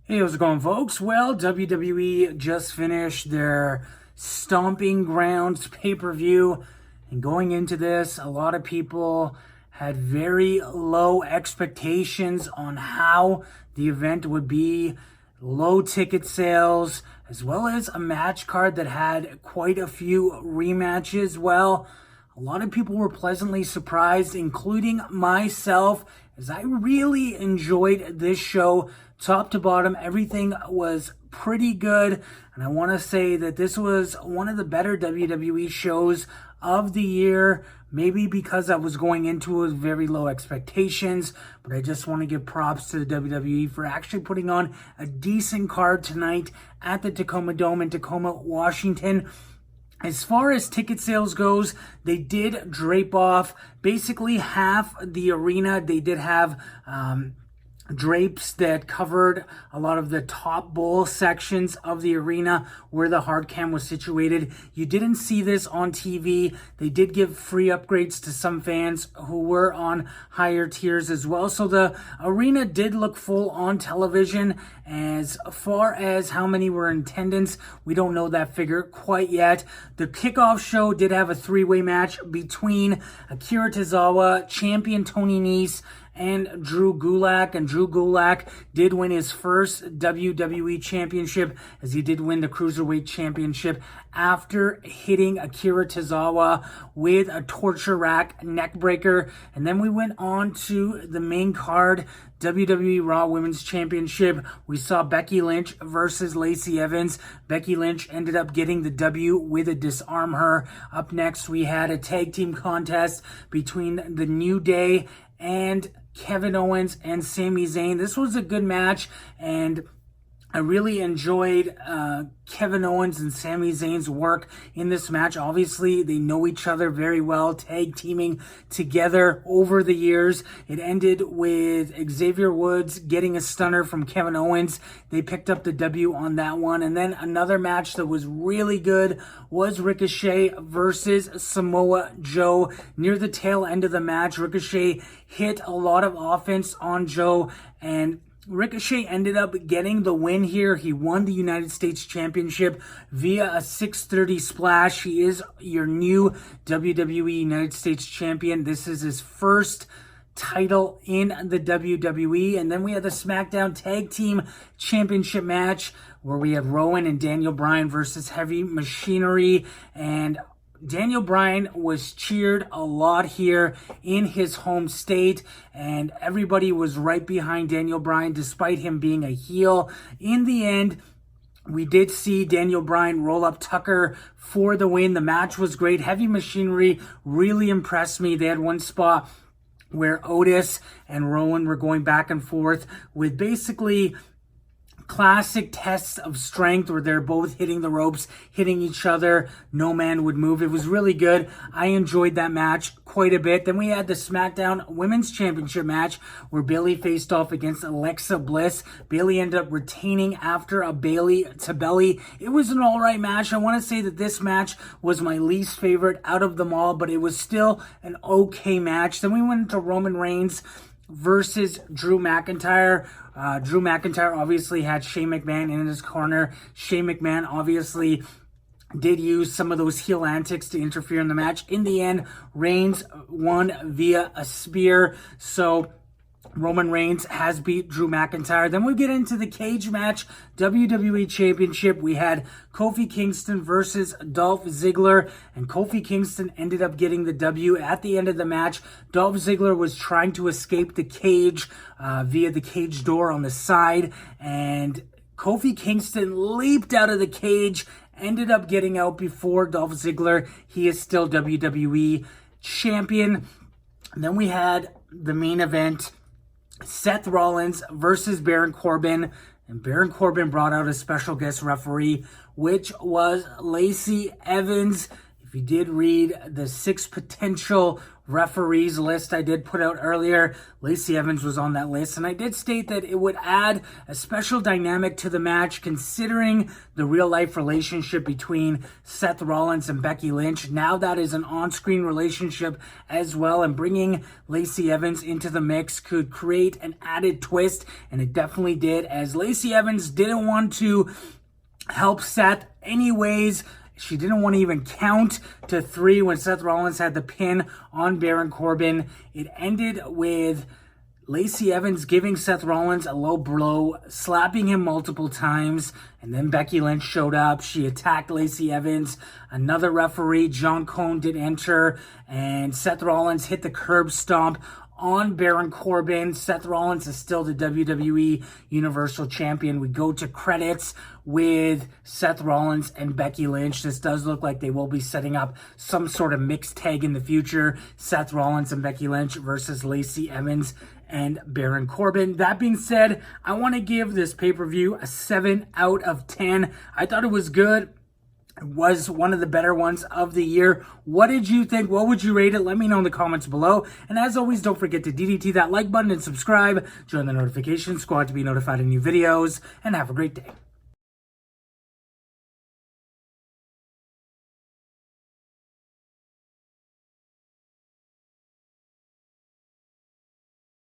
Hey, how's it going, folks? Well, WWE just finished their Stomping Grounds pay-per-view, and going into this, a lot of people had very low expectations on how the event would be, low ticket sales, as well as a match card that had quite a few rematches. Well, a lot of people were pleasantly surprised, including myself, as I really enjoyed this show. Top to bottom, everything was pretty good. And I want to say that this was one of the better WWE shows of the year. Maybe because I was going into it with very low expectations, but I just want to give props to the WWE for actually putting on a decent card tonight at the Tacoma Dome in Tacoma, Washington. As far as ticket sales goes, they did drape off basically half the arena. They did have drapes that covered a lot of the top bowl sections of the arena where the hard cam was situated. You didn't see this on TV. They did give free upgrades to some fans who were on higher tiers as well. So the arena did look full on television. As far as how many were in attendance, we don't know that figure quite yet. The kickoff show did have a three-way match between Akira Tozawa, champion Tony Nese, and Drew Gulak. And Drew Gulak did win his first WWE championship, as he did win the Cruiserweight Championship after hitting Akira Tozawa with a torture rack neckbreaker. And then we went on to the main card, WWE Raw Women's Championship. We saw Becky Lynch versus Lacey Evans. Becky Lynch ended up getting the W with a disarm her. Up next, we had a tag team contest between the New Day and Kevin Owens and Sami Zayn. This was a good match, and I really enjoyed Kevin Owens and Sami Zayn's work in this match. Obviously, they know each other very well, tag teaming together over the years. It ended with Xavier Woods getting a stunner from Kevin Owens. They picked up the W on that one. And then another match that was really good was Ricochet versus Samoa Joe. Near the tail end of the match, Ricochet hit a lot of offense on Joe, and Ricochet ended up getting the win here. He won the United States Championship via a 630 splash. He is your new WWE United States Champion. This is his first title in the WWE. And then we had the SmackDown Tag Team Championship match, where we had Rowan and Daniel Bryan versus Heavy Machinery. And Daniel Bryan was cheered a lot here in his home state, and everybody was right behind Daniel Bryan despite him being a heel. In the end, we did see Daniel Bryan roll up Tucker for the win. The match was great. Heavy Machinery really impressed me. They had one spot where Otis and Rowan were going back and forth with basically classic tests of strength, where they're both hitting the ropes, hitting each other. No man would move. It was really good. I enjoyed that match quite a bit. Then we had the SmackDown Women's Championship match, where Bayley faced off against Alexa Bliss. Bayley ended up retaining after a Bayley to belly. It was an all right match. I want to say that this match was my least favorite out of them all, but it was still an okay match. Then we went into Roman Reigns versus Drew McIntyre. Drew McIntyre obviously had Shane McMahon in his corner. Shane McMahon obviously did use some of those heel antics to interfere in the match. In the end, Reigns won via a spear. So Roman Reigns has beat Drew McIntyre. Then we get into the cage match, WWE Championship. We had Kofi Kingston versus Dolph Ziggler, and Kofi Kingston ended up getting the W. At the end of the match, Dolph Ziggler was trying to escape the cage via the cage door on the side, and Kofi Kingston leaped out of the cage, ended up getting out before Dolph Ziggler. He is still WWE Champion. And then we had the main event, Seth Rollins versus Baron Corbin, and Baron Corbin brought out a special guest referee, which was Lacey Evans. If you did read the 6 potential referees list I did put out earlier, Lacey Evans was on that list, and I did state that it would add a special dynamic to the match considering the real-life relationship between Seth Rollins and Becky Lynch. Now that is an on-screen relationship as well, and bringing Lacey Evans into the mix could create an added twist, and it definitely did, as Lacey Evans didn't want to help Seth anyways. She didn't want to even count to 3 when Seth Rollins had the pin on Baron Corbin. It ended with Lacey Evans giving Seth Rollins a low blow, slapping him multiple times, and then Becky Lynch showed up. She attacked Lacey Evans. Another referee, John Cone, did enter, and Seth Rollins hit the curb stomp on Baron Corbin. Seth Rollins is still the WWE Universal Champion. We go to credits with Seth Rollins and Becky Lynch. This does look like they will be setting up some sort of mixed tag in the future. Seth Rollins and Becky Lynch versus Lacey Evans and Baron Corbin. That being said, I want to give this pay-per-view a 7 out of 10. I thought it was good. It was one of the better ones of the year. What did you think? What would you rate it? Let me know in the comments below. And as always, don't forget to DDT that like button and subscribe. Join the notification squad to be notified of new videos. And have a great day.